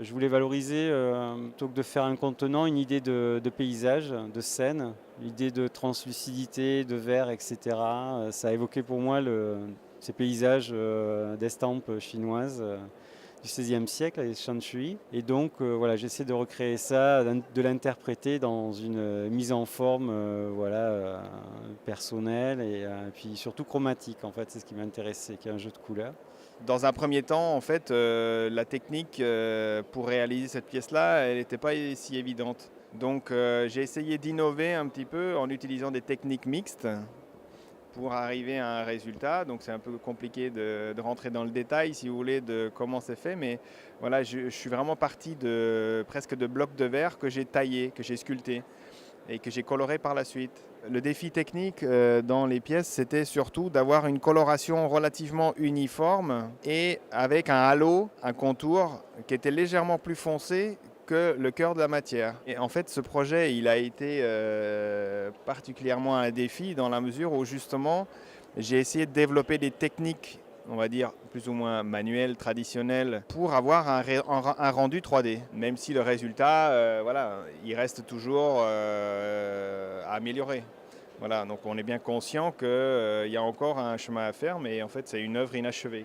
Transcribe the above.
Je voulais valoriser, plutôt que de faire un contenant, une idée de paysage, de scène, l'idée de translucidité, de verre, et cetera. Ça a évoqué pour moi ces paysages, d'estampes chinoises, du XVIe siècle, les Shanshui. Et donc, voilà, j'essaie de recréer ça, de l'interpréter dans une mise en forme, voilà, personnelle et puis surtout chromatique, en fait. C'est ce qui m'intéressait, qui est un jeu de couleurs. Dans un premier temps, en fait, la technique pour réaliser cette pièce-là, elle n'était pas si évidente. Donc j'ai essayé d'innover un petit peu en utilisant des techniques mixtes pour arriver à un résultat. Donc c'est un peu compliqué de rentrer dans le détail, si vous voulez, de comment c'est fait. Mais voilà, je suis vraiment parti de presque de blocs de verre que j'ai taillés, que j'ai sculptés et que j'ai coloré par la suite. Le défi technique dans les pièces, c'était surtout d'avoir une coloration relativement uniforme et avec un halo, un contour qui était légèrement plus foncé que le cœur de la matière. Et en fait, ce projet, il a été particulièrement un défi dans la mesure où justement, j'ai essayé de développer des techniques, on va dire, plus ou moins manuelles, traditionnelles, pour avoir un rendu 3D. Même si le résultat, voilà, il reste toujours à améliorer. Voilà, donc on est bien conscient qu'il y a encore un chemin à faire, mais en fait, c'est une œuvre inachevée.